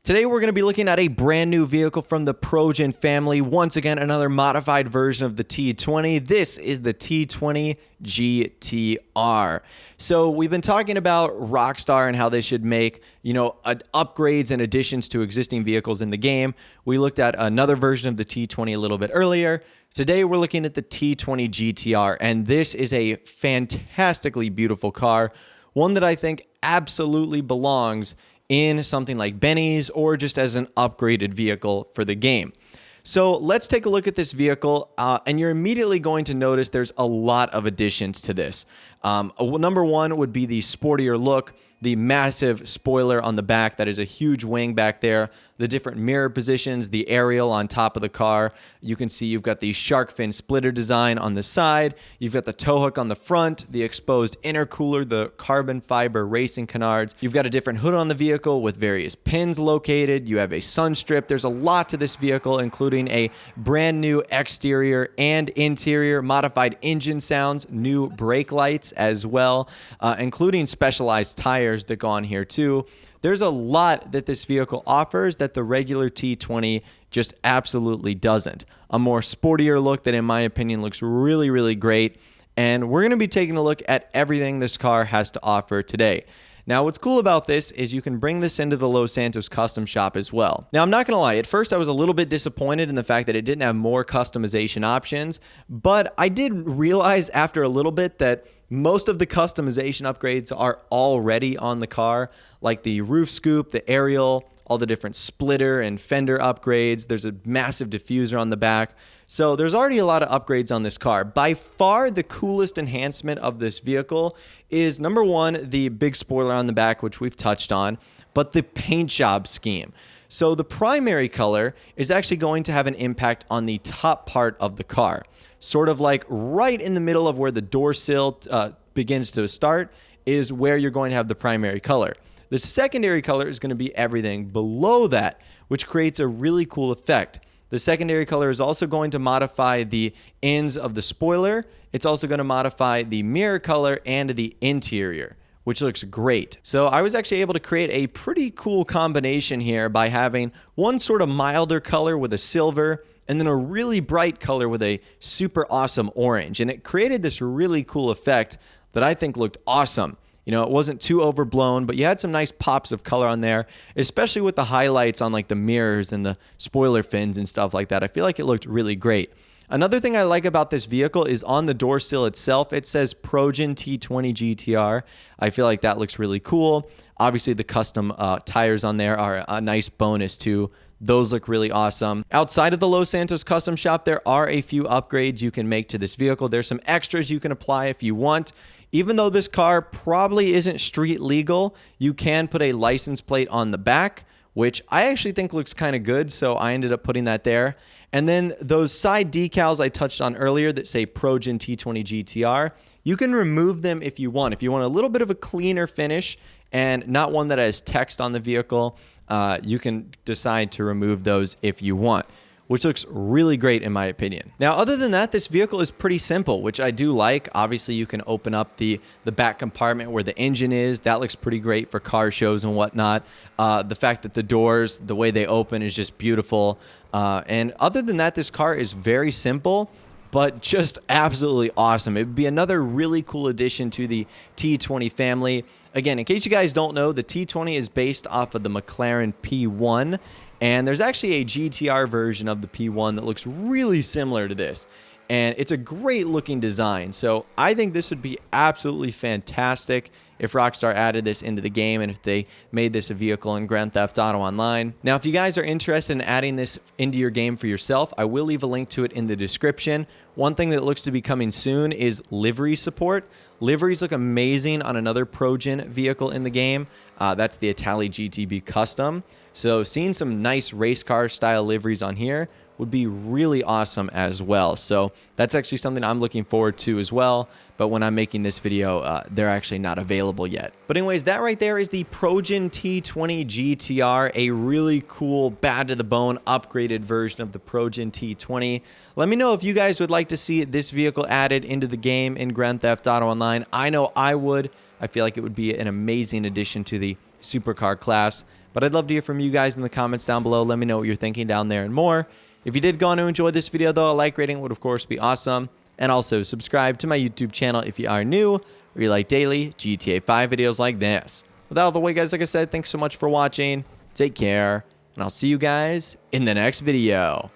Today we're going to be looking at a brand new vehicle from the Progen family. Once again, another modified version of the T20. This is the T20 GTR. So we've been talking about Rockstar and how they should make, upgrades and additions to existing vehicles in the game. We looked at another version of the T20 a little bit earlier. Today we're looking at the T20 GTR, and this is a fantastically beautiful car. One that I think absolutely belongs in something like Benny's or just as an upgraded vehicle for the game. So let's take a look at this vehicle, and you're immediately going to notice there's a lot of additions to this. Number one would be the sportier look, the massive spoiler on the back. That is a huge wing back there. The different mirror positions, the aerial on top of the car. You can see you've got the shark fin splitter design on the side. You've got the tow hook on the front, the exposed intercooler, the carbon fiber racing canards. You've got a different hood on the vehicle with various pins located. You have a sun strip. There's a lot to this vehicle, including a brand new exterior and interior, modified engine sounds, new brake lights as well, including specialized tires that go on here too. There's a lot that this vehicle offers that the regular T20 just absolutely doesn't. A more sportier look that, in my opinion, looks really, really great. And we're going to be taking a look at everything this car has to offer today. Now, what's cool about this is you can bring this into the Los Santos custom shop as well. Now, I'm not going to lie. At first, I was a little bit disappointed in the fact that it didn't have more customization options. But I did realize after a little bit that most of the customization upgrades are already on the car, like the roof scoop, the aerial, all the different splitter and fender upgrades. There's a massive diffuser on the back. So there's already a lot of upgrades on this car. By far, the coolest enhancement of this vehicle is, number one, the big spoiler on the back, which we've touched on, but the paint job scheme. So the primary color is actually going to have an impact on the top part of the car, sort of like right in the middle of where the door sill begins to start is where you're going to have the primary color. The secondary color is going to be everything below that, which creates a really cool effect. The secondary color is also going to modify the ends of the spoiler. It's also going to modify the mirror color and the interior, which looks great. So I was actually able to create a pretty cool combination here by having one sort of milder color with a silver and then a really bright color with a super awesome orange. And it created this really cool effect that I think looked awesome. It wasn't too overblown, but you had some nice pops of color on there, especially with the highlights on like the mirrors and the spoiler fins and stuff like that. I feel like it looked really great. Another thing I like about this vehicle is on the door sill itself, it says Progen T20 GTR. I feel like that looks really cool. Obviously, the custom tires on there are a nice bonus too. Those look really awesome. Outside of the Los Santos custom shop, there are a few upgrades you can make to this vehicle. There's some extras you can apply if you want. Even though this car probably isn't street legal, you can put a license plate on the back, which I actually think looks kind of good, so I ended up putting that there. And then those side decals I touched on earlier that say Progen T20 GTR, you can remove them if you want. If you want a little bit of a cleaner finish and not one that has text on the vehicle, you can decide to remove those if you want, which looks really great in my opinion. Now, other than that, this vehicle is pretty simple, which I do like. Obviously, you can open up the back compartment where the engine is. That looks pretty great for car shows and whatnot. The fact that the doors, the way they open is just beautiful. And other than that, this car is very simple, but just absolutely awesome. It would be another really cool addition to the T20 family. Again, in case you guys don't know, the T20 is based off of the McLaren P1. And there's actually a GTR version of the P1 that looks really similar to this. And it's a great looking design. So I think this would be absolutely fantastic if Rockstar added this into the game and if they made this a vehicle in Grand Theft Auto Online. Now, if you guys are interested in adding this into your game for yourself, I will leave a link to it in the description. One thing that looks to be coming soon is livery support. Liveries look amazing on another Progen vehicle in the game. That's the Itali GTB Custom. So seeing some nice race car style liveries on here would be really awesome as well. So that's actually something I'm looking forward to as well. But when I'm making this video, they're actually not available yet. But anyways, that right there is the Progen T20 GTR, a really cool, bad to the bone, upgraded version of the Progen T20. Let me know if you guys would like to see this vehicle added into the game in Grand Theft Auto Online. I know I would. I feel like it would be an amazing addition to the supercar class. But But I'd love to hear from you guys in the comments down below. Let me know what you're thinking down there and more. If you did go on to enjoy this video, though, a like rating would, of course, be awesome. And also subscribe to my YouTube channel if you are new or you like daily GTA 5 videos like this. With that out of the way, guys, like I said, thanks so much for watching. Take care, and I'll see you guys in the next video.